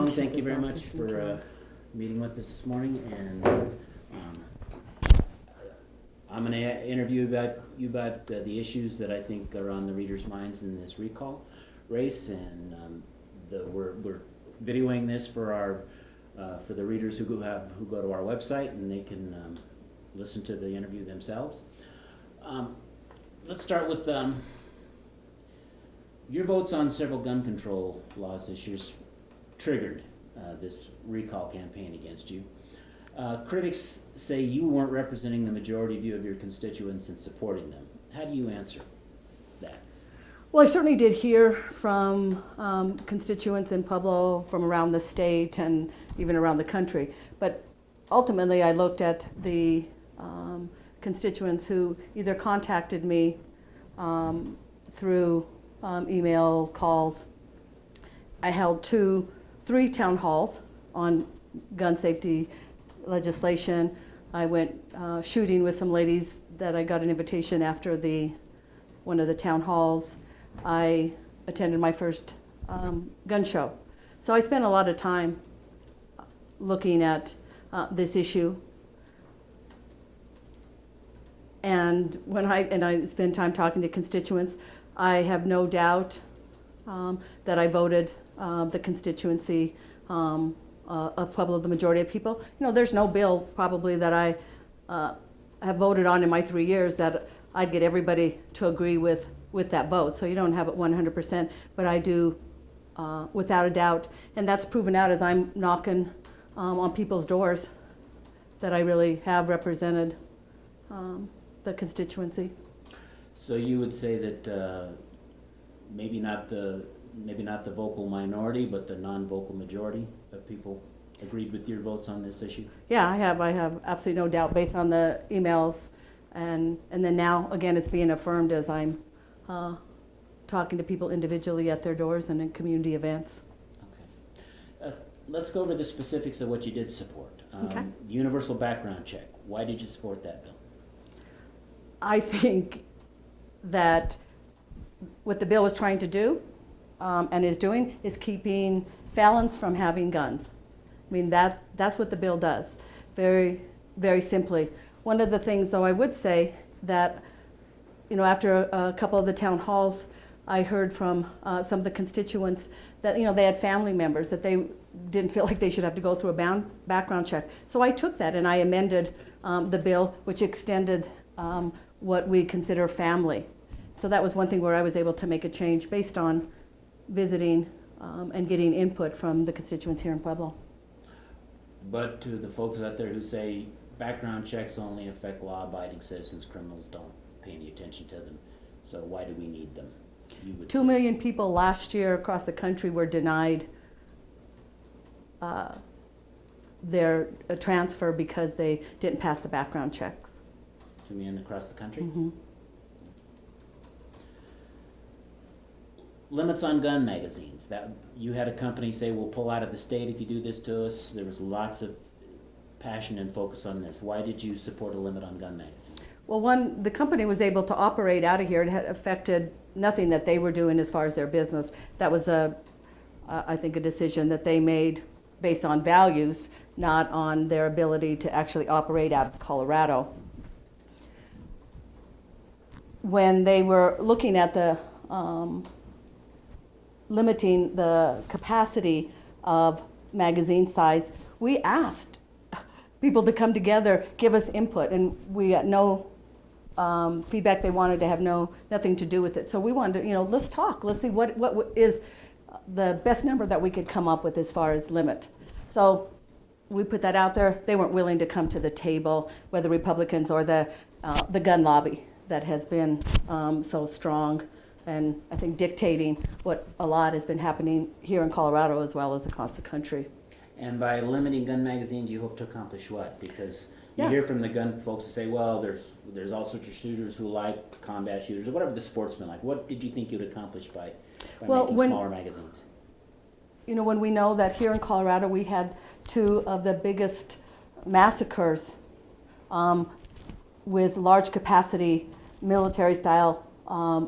Gentlemen, thank you very much for meeting with us this morning, and I'm going to interview you about the issues that I think are on the readers' minds in this recall race, and we're videoing this for the readers who go to our website, and they can listen to the interview themselves. Let's start with your votes on several gun control laws this year triggered this recall campaign against you. Critics say you weren't representing the majority view of your constituents in supporting them. How do you answer that? Well, I certainly did hear from constituents in Pueblo from around the state and even around the country. But ultimately, I looked at the constituents who either contacted me through email, calls. I held 3 town halls on gun safety legislation. I went shooting with some ladies that I got an invitation after one of the town halls. I attended my first gun show. So I spent a lot of time looking at this issue. And when I spend time talking to constituents, I have no doubt that I voted the constituency of Pueblo, the majority of people. You know, there's no bill probably that I have voted on in my 3 years that I'd get everybody to agree with that vote. So you don't have it 100%, but I do without a doubt. And that's proven out as I'm knocking on people's doors that I really have represented the constituency. So you would say that maybe not the vocal minority, but the non-vocal majority of people agreed with your votes on this issue? Yeah, I have absolutely no doubt based on the emails, and then now again it's being affirmed as I'm talking to people individually at their doors and in community events. Okay. Let's go over the specifics of what you did support. Okay. Universal background check. Why did you support that bill? I think that what the bill was trying to do and is doing is keeping felons from having guns. I mean, that's what the bill does, very, very simply. One of the things, though, I would say that, you know, after a couple of the town halls, I heard from some of the constituents that, you know, they had family members that they didn't feel like they should have to go through a background check. So I took that and I amended the bill, which extended what we consider family. So that was one thing where I was able to make a change based on visiting and getting input from the constituents here in Pueblo. But to the folks out there who say background checks only affect law-abiding citizens, criminals don't pay any attention to them, so why do we need them? 2 million people last year across the country were denied their transfer because they didn't pass the background checks. 2 million across the country? Mm-hmm. Limits on gun magazines. That you had a company say, we'll pull out of the state if you do this to us. There was lots of passion and focus on this. Why did you support a limit on gun magazines? Well, the company was able to operate out of here. It had affected nothing that they were doing as far as their business. That was I think a decision that they made based on values, not on their ability to actually operate out of Colorado. When they were looking at the limiting the capacity of magazine size, we asked people to come together, give us input, and we got no feedback. They wanted to have nothing to do with it. So we wanted to, let's talk. Let's see what is the best number that we could come up with as far as limit. So we put that out there. They weren't willing to come to the table, whether Republicans or the gun lobby that has been so strong and I think dictating what a lot has been happening here in Colorado as well as across the country. And by limiting gun magazines, you hope to accomplish what? Because you hear from the gun folks who say, well, there's all sorts of shooters who like combat shooters, or whatever the sportsmen like. What did you think you'd accomplish by making smaller magazines? When we know that here in Colorado we had 2 of the biggest massacres with large capacity military style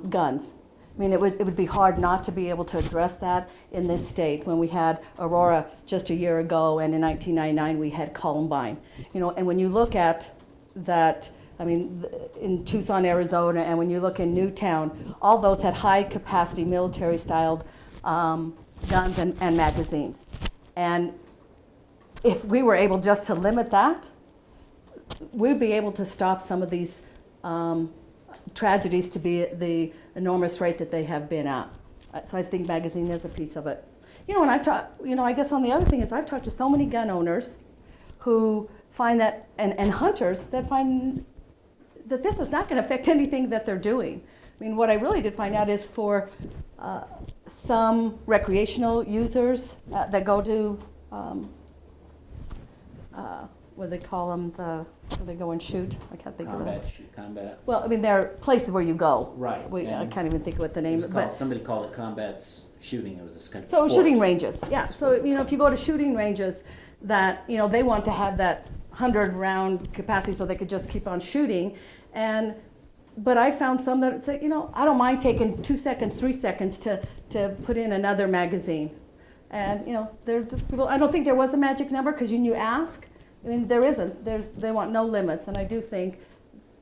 guns. I mean, it would be hard not to be able to address that in this state when we had Aurora just a year ago, and in 1999 we had Columbine. You know, and when you look at that, I mean, in Tucson, Arizona, and when you look in Newtown, all those had high capacity military styled guns and magazines. And if we were able just to limit that, we'd be able to stop some of these tragedies to be at the enormous rate that they have been at. So I think magazine is a piece of it. You know, and I've talked, you know, I guess on the other thing is I've talked to so many gun owners who find that, and hunters that find that this is not going to affect anything that they're doing. I mean, what I really did find out is for some recreational users that go to, what do they call them, where they go and shoot? I can't think of it. Combat. Well, I mean, there are places where you go. Right. I can't even think of what the name is. Somebody called it combat shooting. It was a kind of So sport. shooting ranges, yeah. So, you know, if you go to shooting ranges that, you know, they want to have that 100-round capacity so they could just keep on shooting. But I found some that say, you know, I don't mind taking 2 seconds, 3 seconds to put in another magazine. And, you know, there's people, I don't think there was a magic number because you ask. I mean, there isn't. They want no limits. And I do think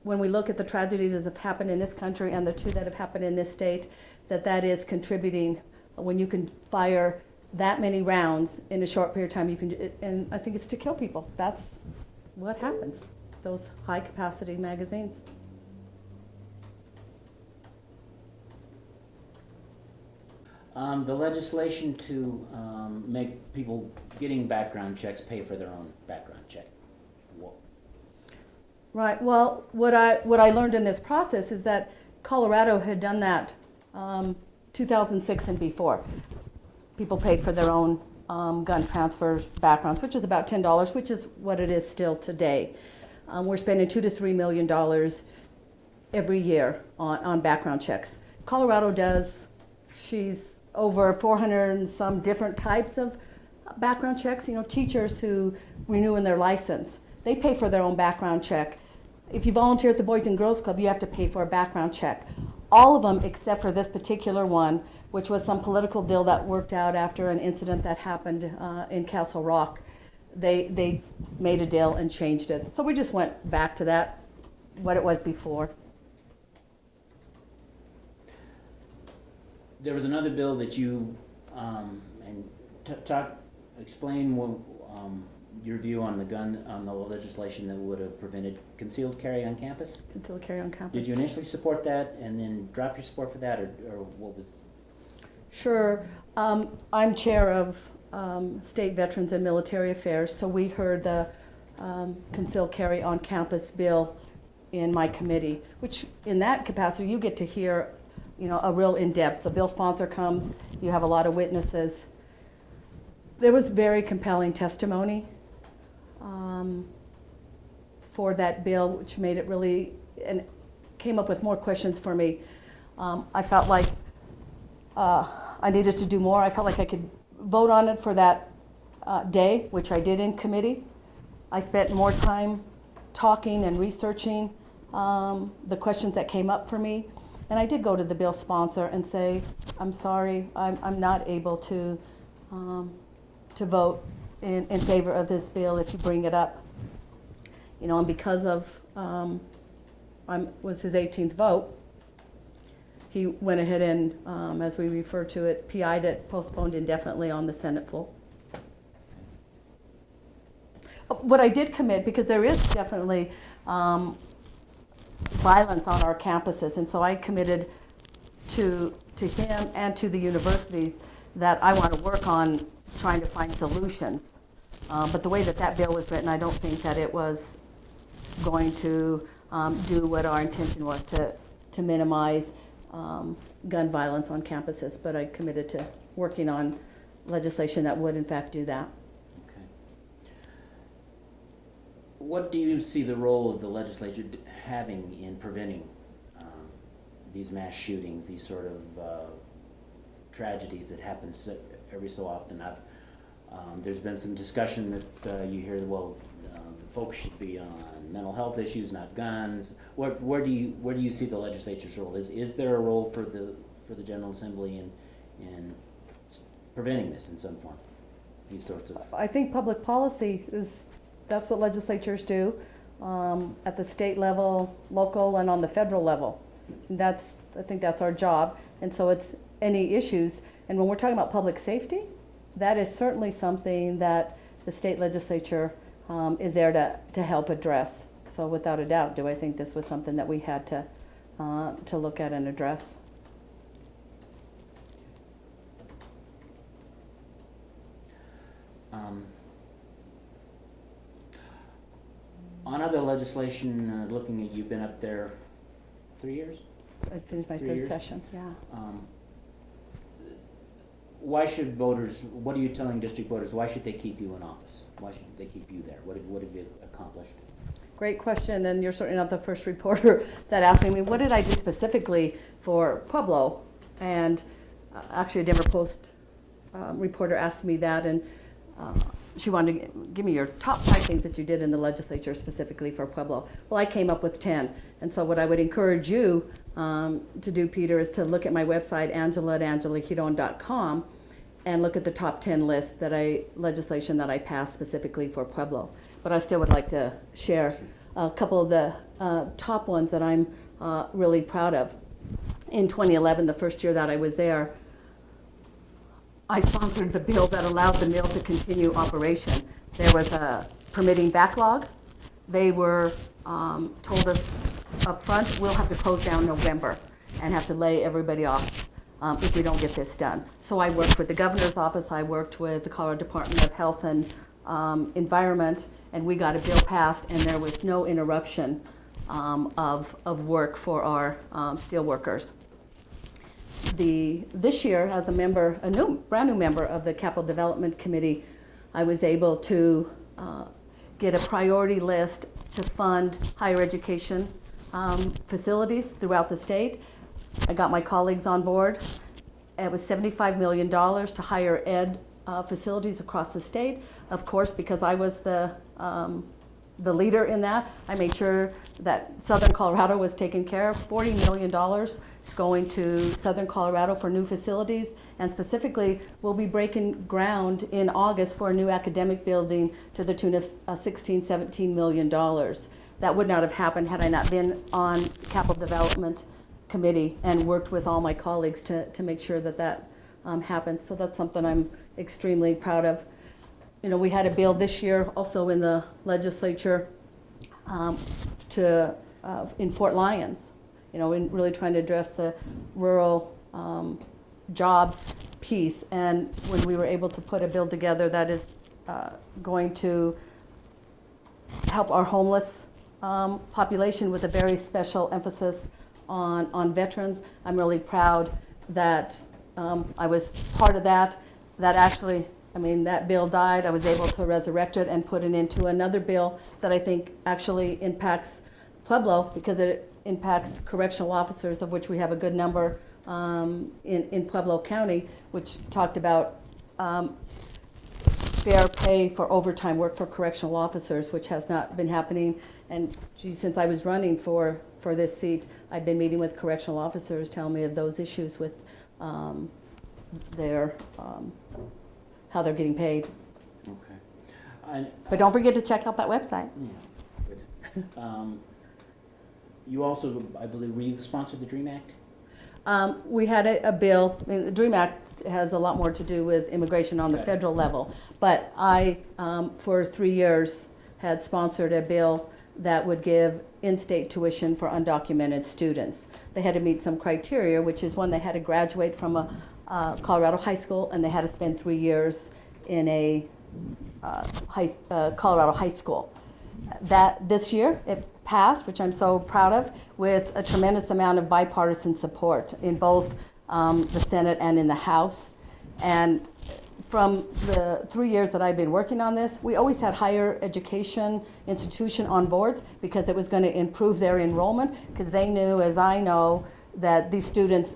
when we look at the tragedies that have happened in this country and the two that have happened in this state, that is contributing. When you can fire that many rounds in a short period of time, you can, and I think it's to kill people. That's what happens, those high capacity magazines. The legislation to make people getting background checks pay for their own background check. Whoa. Right. Well, what I learned in this process is that Colorado had done that 2006 and before. People paid for their own gun transfers, backgrounds, which is about $10, which is what it is still today. We're spending $2 to $3 million every year on background checks. Colorado does. She's over 400 and some different types of background checks. You know, teachers who renew in their license, they pay for their own background check. If you volunteer at the Boys and Girls Club, you have to pay for a background check. All of them except for this particular one, which was some political deal that worked out after an incident that happened in Castle Rock. They made a deal and changed it. So we just went back to that, what it was before. There was another bill that you explain your view on the legislation that would have prevented concealed carry on campus. Concealed carry on campus. Did you initially support that and then drop your support for that, or what was? Sure. I'm chair of State Veterans and Military Affairs, so we heard the concealed carry on campus bill in my committee, which in that capacity you get to hear, you know, a real in-depth. The bill sponsor comes, you have a lot of witnesses. There was very compelling testimony for that bill, which made it really, and came up with more questions for me. I felt like I needed to do more. I felt like I could vote on it for that day, which I did in committee. I spent more time talking and researching the questions that came up for me. And I did go to the bill sponsor and say, I'm sorry, I'm not able to vote in favor of this bill if you bring it up. You know, and because of, was his 18th vote, he went ahead and, as we refer to it, PI'd it, postponed indefinitely on the Senate floor. What I did commit, because there is definitely violence on our campuses, and so I committed to him and to the universities that I want to work on trying to find solutions. But the way that bill was written, I don't think that it was going to do what our intention was, to minimize gun violence on campuses. But I committed to working on legislation that would in fact do that. What do you see the role of the legislature having in preventing these mass shootings, these sort of tragedies that happen every so often? There's been some discussion that you hear, well, the focus should be on mental health issues, not guns. Where do you see the legislature's role? Is there a role for the General Assembly in preventing this in some form? These sorts of. I think public policy that's what legislatures do, at the state level, local, and on the federal level. I think that's our job. And so it's any issues, and when we're talking about public safety, that is certainly something that the state legislature is there to help address. So without a doubt, do I think this was something that we had to look at and address? On other legislation, looking at, you've been up there 3 years? I finished my 3 third years? session, yeah. Why should voters, what are you telling district voters, why should they keep you in office? Why should they keep you there? What have you accomplished? Great question, and you're certainly not the first reporter that asked me, what did I do specifically for Pueblo? And actually a Denver Post reporter asked me that, and she wanted to give me your top 5 things that you did in the legislature specifically for Pueblo. Well, I came up with 10, and so what I would encourage you to do, Peter, is to look at my website, angela@angelagiron.com, and look at the top 10 list legislation that I passed specifically for Pueblo. But I still would like to share a couple of the top ones that I'm really proud of. In 2011, the first year that I was there, I sponsored the bill that allowed the mill to continue operation. There was a permitting backlog. They were told us up front, we'll have to close down November and have to lay everybody off if we don't get this done. So I worked with the governor's office, I worked with the Colorado Department of Health and Environment, and we got a bill passed, and there was no interruption of work for our steel workers. This year, as a brand new member of the Capital Development Committee, I was able to get a priority list to fund higher education facilities throughout the state. I got my colleagues on board. It was $75 million to higher ed facilities across the state. Of course, because I was the leader in that, I made sure that Southern Colorado was taken care of. $40 million is going to Southern Colorado for new facilities, and specifically we'll be breaking ground in August for a new academic building to the tune of $16-17 million. That would not have happened had I not been on Capital Development Committee and worked with all my colleagues to make sure that happens. So that's something I'm extremely proud of. You know, we had a bill this year also in the legislature in Fort Lyons, you know, in really trying to address the rural jobs piece. And when we were able to put a bill together that is going to help our homeless population with a very special emphasis on veterans, I'm really proud that I was part of that. That actually, that bill died. I was able to resurrect it and put it into another bill that I think actually impacts Pueblo, because it impacts correctional officers, of which we have a good number in Pueblo County, which talked about fair pay for overtime work for correctional officers, which has not been happening. And since I was running for this seat, I've been meeting with correctional officers, telling me of those issues with their how they're getting paid. Okay. But don't forget to check out that website. Yeah, good. You also, I believe, you sponsored the DREAM Act? We had a bill. The DREAM Act has a lot more to do with immigration on the federal level. But I, for 3 years, had sponsored a bill that would give in-state tuition for undocumented students. They had to meet some criteria, which is one, they had to graduate from a Colorado high school, and they had to spend 3 years in a Colorado high school. That this year it passed, which I'm so proud of, with a tremendous amount of bipartisan support in both the Senate and in the House. And from the 3 years that I've been working on this, we always had higher education institution on boards because it was going to improve their enrollment, because they knew, as I know, that these students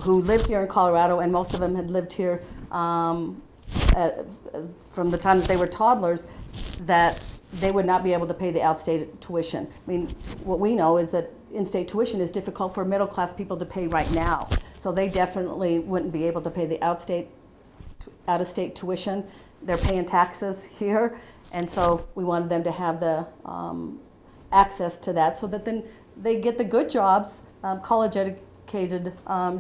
who lived here in Colorado, and most of them had lived here from the time that they were toddlers, that they would not be able to pay the out-state tuition. What we know is that in-state tuition is difficult for middle-class people to pay right now. So they definitely wouldn't be able to pay the out-of-state tuition. They're paying taxes here, and so we wanted them to have the access to that so that then they get the good jobs, college-educated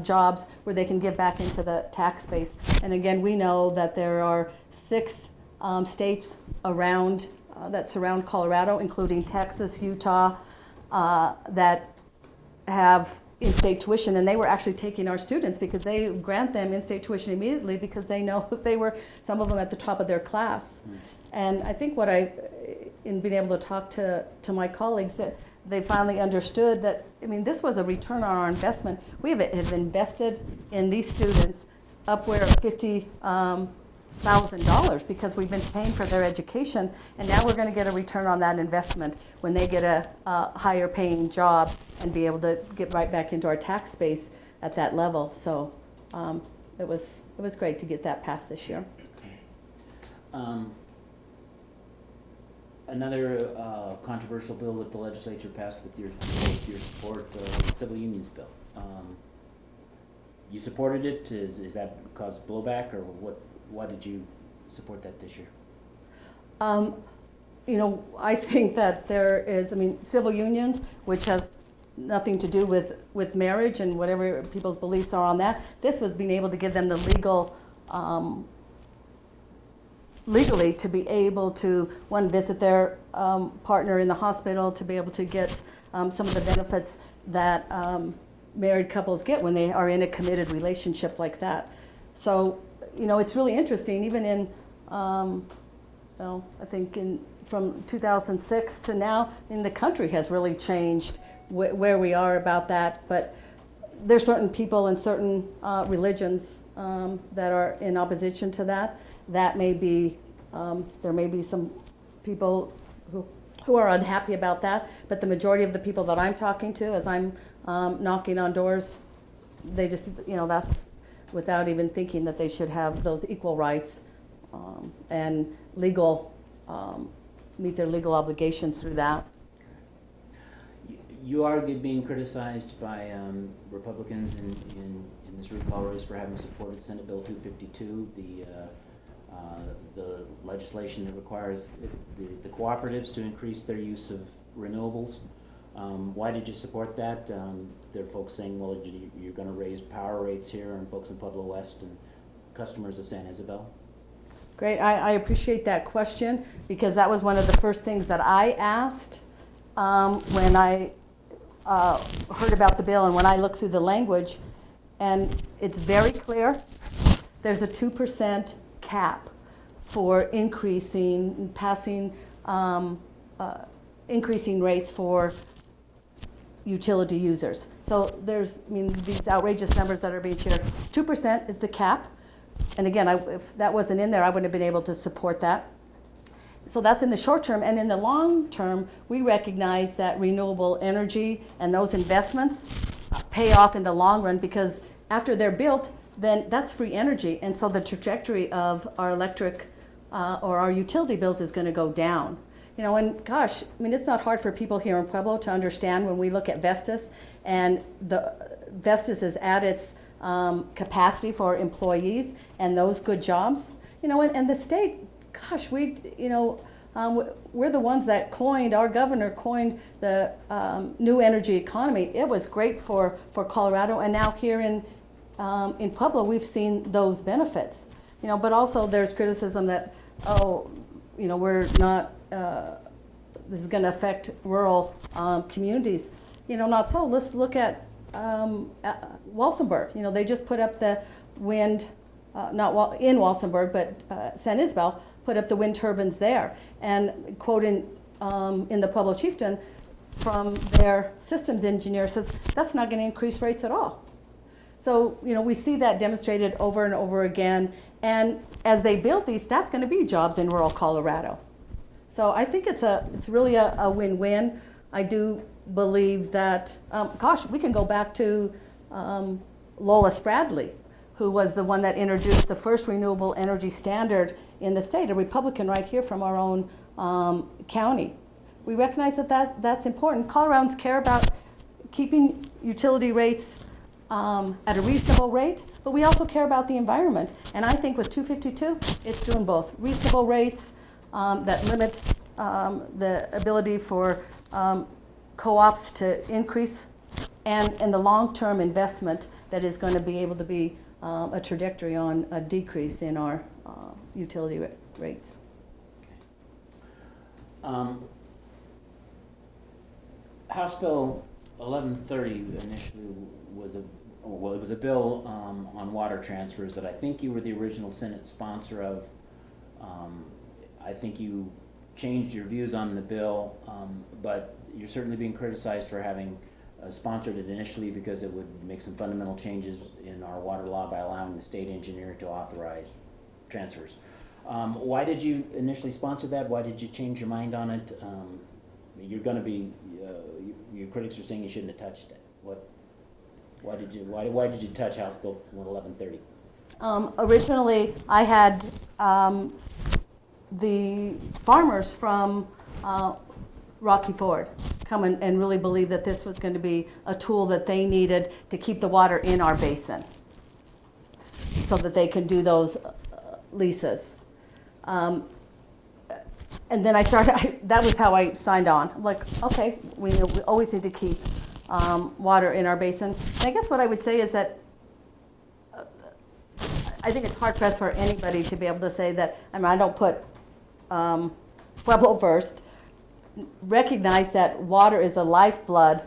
jobs where they can give back into the tax base. And again, we know that there are 6 states around that surround Colorado, including Texas, Utah, that have in-state tuition, and they were actually taking our students because they grant them in-state tuition immediately because they know that they were, some of them, at the top of their class. And I think in being able to talk to my colleagues, that they finally understood that, I mean, this was a return on our investment. We have invested in these students upward of $50,000 because we've been paying for their education, and now we're going to get a return on that investment when they get a higher paying job and be able to get right back into our tax base at that level. So it was great to get that passed this year. Another controversial bill that the legislature passed with your support, the civil unions bill. You supported it. Is that caused blowback, or what? Why did you support that this year? You know, I think that there is, I mean, civil unions, which has nothing to do with marriage and whatever people's beliefs are on that. This was being able to give them the legally to be able to, one, visit their partner in the hospital, to be able to get some of the benefits that married couples get when they are in a committed relationship like that. So, you know, it's really interesting, even in, well, I think from 2006 to now, the country has really changed where we are about that. But there's certain people and certain religions that are in opposition to that. That may be, there may be some people who are unhappy about that, but the majority of the people that I'm talking to, as I'm knocking on doors, they just, you know, that's without even thinking that they should have those equal rights and meet their legal obligations through that. You are being criticized by Republicans in this recall race for having supported Senate Bill 252, the legislation that requires the cooperatives to increase their use of renewables. Why did you support that? There are folks saying, well, you're going to raise power rates here, and folks in Pueblo West and customers of San Isabel. Great, I appreciate that question, because that was one of the first things that I asked when I heard about the bill and when I looked through the language, and it's very clear. There's a 2% cap for increasing rates for utility users. So there's, I mean, these outrageous numbers that are being shared. 2% is the cap. And again, if that wasn't in there, I wouldn't have been able to support that. So that's in the short term. And in the long term, we recognize that renewable energy and those investments pay off in the long run, because after they're built, then that's free energy. And so the trajectory of our electric or our utility bills is going to go down. You know, and gosh, I mean, it's not hard for people here in Pueblo to understand when we look at Vestas, and Vestas is at its capacity for employees and those good jobs. You know, and the state, gosh, we're the ones that our governor coined the new energy economy. It was great for Colorado, and now here in Pueblo, we've seen those benefits. You know, but also there's criticism that, we're not, this is going to affect rural communities. You know, not so. Let's look at Walsenburg. You know, they just put up the wind, not in Walsenburg, but San Isabel put up the wind turbines there. And quoting in the Pueblo Chieftain from their systems engineer says, that's not going to increase rates at all. So, you know, we see that demonstrated over and over again. And as they build these, that's going to be jobs in rural Colorado. So I think it's really a win-win. I do believe that, we can go back to Lola Spradley, who was the one that introduced the first renewable energy standard in the state, a Republican right here from our own county. We recognize that that's important. Coloradans care about keeping utility rates at a reasonable rate, but we also care about the environment. And I think with 252, it's doing both. Reasonable rates that limit the ability for co-ops to increase, and the long-term investment that is going to be able to be a trajectory on a decrease in our utility rates. House Bill 1130 initially was it was a bill on water transfers that I think you were the original Senate sponsor of. I think you changed your views on the bill, but you're certainly being criticized for having sponsored it initially because it would make some fundamental changes in our water law by allowing the state engineer to authorize transfers. Why did you initially sponsor that? Why did you change your mind on it? You're going to be, your critics are saying you shouldn't have touched it. Why did you touch House Bill 1130? Originally, I had the farmers from Rocky Ford come and really believe that this was going to be a tool that they needed to keep the water in our basin so that they can do those leases. And then I started, that was how I signed on. I'm like, okay, we always need to keep water in our basin. And I guess what I would say is that I think it's hard pressed for anybody to be able to say that, I mean, I don't put Pueblo first. Recognize that water is the lifeblood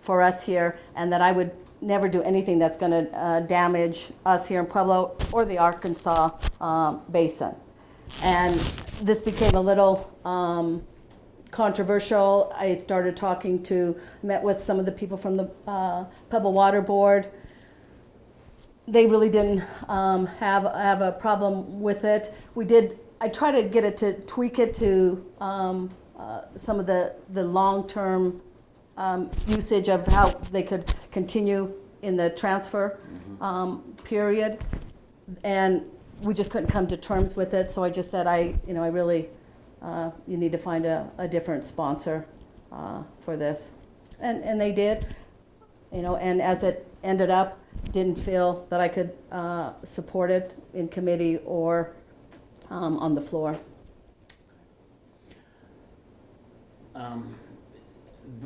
for us here, and that I would never do anything that's going to damage us here in Pueblo or the Arkansas basin. And this became a little controversial. I started met with some of the people from the Pueblo Water Board. They really didn't have a problem with it. I tried to get it to tweak it to some of the long-term usage of how they could continue in the transfer period, and we just couldn't come to terms with it. So I just said, you need to find a different sponsor for this, and they did, and as it ended up, didn't feel that I could support it in committee or on the floor.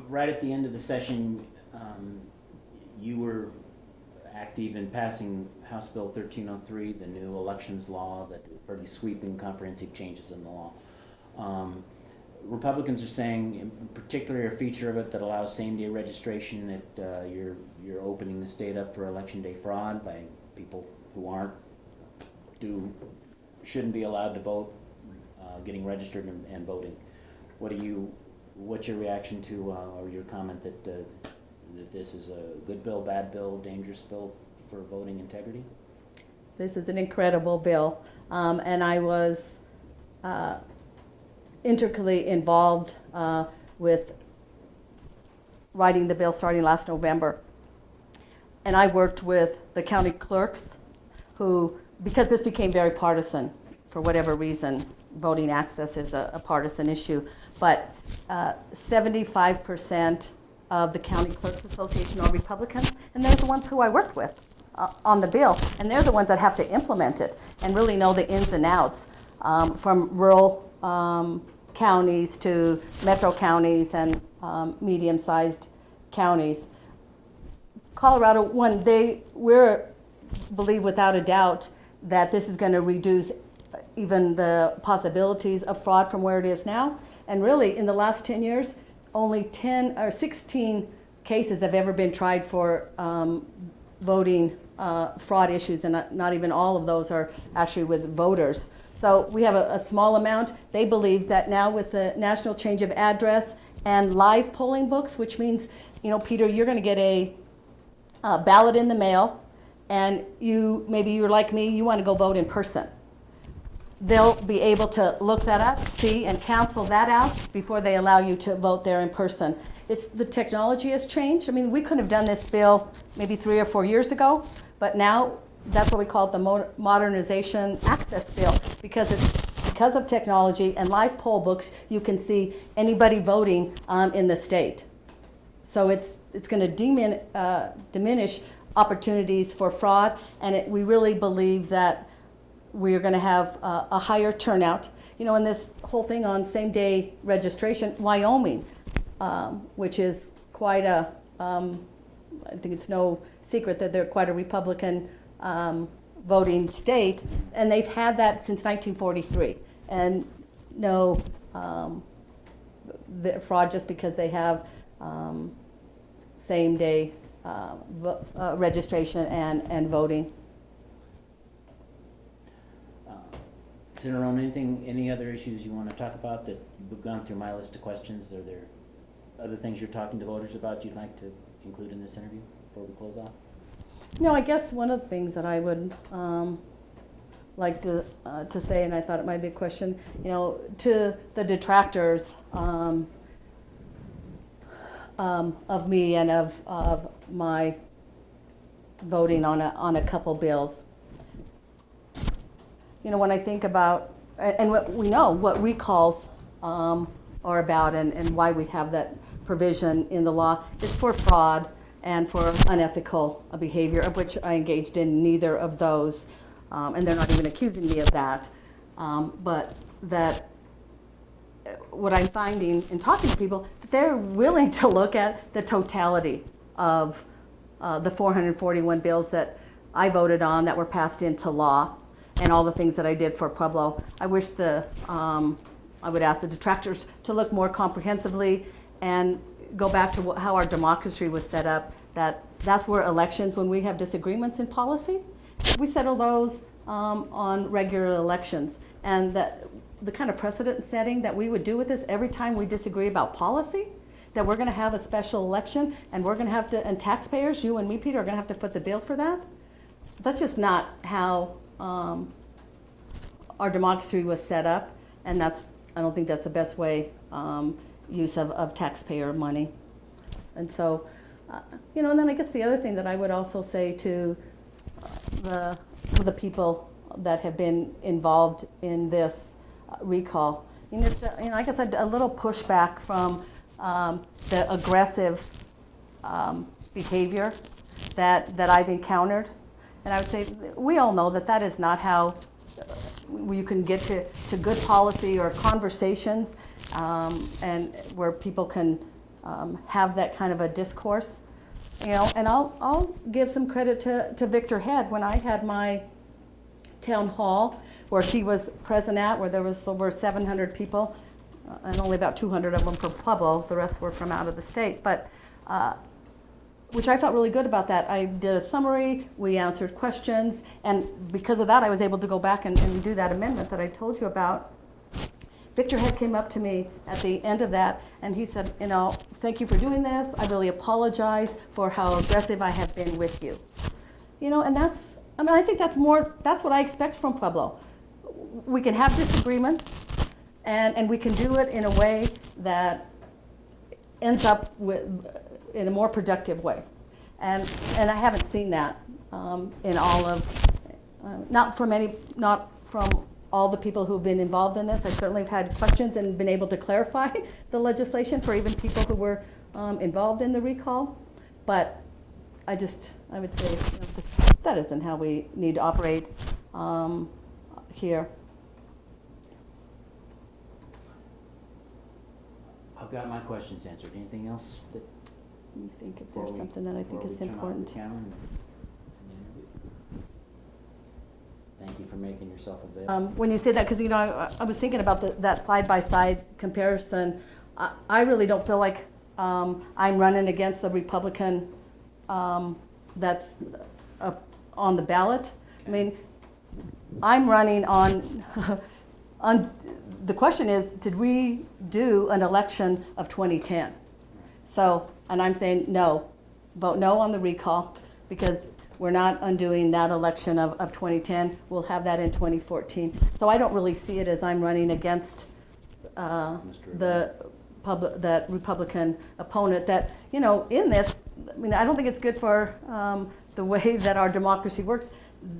Right at the end of the session, you were active in passing House Bill 1303, the new elections law, that pretty sweeping, comprehensive changes in the law. Republicans are saying, particularly a feature of it that allows same-day registration, that you're opening the state up for election day fraud by people who shouldn't be allowed to vote, getting registered and voting. What's your reaction to or your comment that this is a good bill, bad bill, dangerous bill for voting integrity? This is an incredible bill, and I was intricately involved with writing the bill starting last November. And I worked with the county clerks who, because this became very partisan, for whatever reason, voting access is a partisan issue, but 75% of the County Clerks Association are Republicans, and they're the ones who I worked with on the bill, and they're the ones that have to implement it and really know the ins and outs, from rural counties to metro counties and medium-sized counties. Colorado, we believe without a doubt that this is going to reduce even the possibilities of fraud from where it is now. And really, in the last 10 years, only 10 or 16 cases have ever been tried for voting fraud issues, and not even all of those are actually with voters. So we have a small amount. They believe that now with the national change of address and live polling books, which means, Peter, you're going to get a ballot in the mail, and maybe you're like me, you want to go vote in person. They'll be able to look that up, see, and cancel that out before they allow you to vote there in person. The technology has changed. I mean, we couldn't have done this bill maybe 3 or 4 years ago, but now that's what we call it, the modernization access bill, because of technology and live poll books, you can see anybody voting in the state. So it's going to diminish opportunities for fraud, and we really believe that we're going to have a higher turnout. You know, in this whole thing on same-day registration, Wyoming, which is quite I think it's no secret that they're quite a Republican voting state, and they've had that since 1943, and no the fraud just because they have same-day registration and voting. Senator Rowan, any other issues you want to talk about that you've gone through my list of questions? Are there other things you're talking to voters about you'd like to include in this interview before we close off? No, I guess one of the things that I would like to say, and I thought it might be a question, you know, to the detractors of me and of my voting on a couple bills. You know, when I think about, and what we know what recalls are about, and why we have that provision in the law, is for fraud and for unethical behavior, of which I engaged in neither of those, and they're not even accusing me of that. But that what I'm finding in talking to people, that they're willing to look at the totality of the 441 bills that I voted on that were passed into law, and all the things that I did for Pueblo. I wish I would ask the detractors to look more comprehensively and go back to how our democracy was set up, that's where elections, when we have disagreements in policy, we settle those on regular elections. And that the kind of precedent setting that we would do with this every time we disagree about policy, that we're going to have a special election and we're going to have to, and taxpayers, you and me, Peter, are going to have to foot the bill for that. That's just not how our democracy was set up, and I don't think that's the best way use of taxpayer money. And so, you know, and then I guess the other thing that I would also say to the people that have been involved in this recall, you know, I guess a little pushback from the aggressive behavior that I've encountered. And I would say we all know that is not how you can get to good policy or conversations, and where people can have that kind of a discourse. You know, and I'll give some credit to Victor Head. When I had my town hall where he was present at, where there was over 700 people, and only about 200 of them from Pueblo, the rest were from out of the state, but which I felt really good about that. I did a summary, we answered questions, and because of that I was able to go back and do that amendment that I told you about. Victor Head came up to me at the end of that and he said, you know, thank you for doing this. I really apologize for how aggressive I have been with you. You know, and I think that's what I expect from Pueblo. We can have disagreements and we can do it in a way that ends up in a more productive way. And I haven't seen that in all of, not from all the people who've been involved in this. I certainly have had questions and been able to clarify the legislation for even people who were involved in the recall. But I would say, you know, that isn't how we need to operate here. I've got my questions answered. Anything else? Let me think if there's something that I think is important. Thank you for making yourself available. When you say that, because you know, I was thinking about that side-by-side comparison. I really don't feel like I'm running against the Republican that's on the ballot. I mean, I'm running on the question is, did we do an election of 2010? So, and I'm saying no, vote no on the recall, because we're not undoing that election of 2010. We'll have that in 2014. So I don't really see it as I'm running against that Republican opponent that, you know, in this, I mean, I don't think it's good for the way that our democracy works.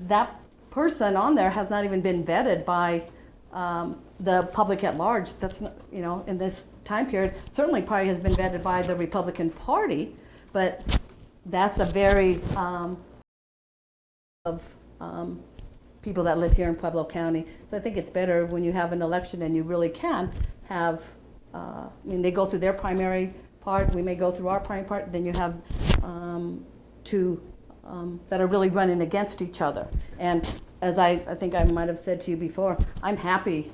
That person on there has not even been vetted by the public at large. That's not, you know, in this time period, certainly probably has been vetted by the Republican Party, but that's a very people that live here in Pueblo County. So I think it's better when you have an election and you really can have, I mean, they go through their primary part, we may go through our primary part, then you have two that are really running against each other. And as I think I might have said to you before, I'm happy,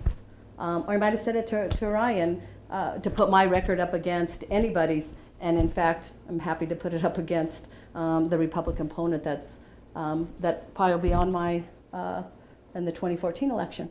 or I might have said it to Ryan, to put my record up against anybody's. And in fact, I'm happy to put it up against the Republican opponent that probably will be on my in the 2014 election.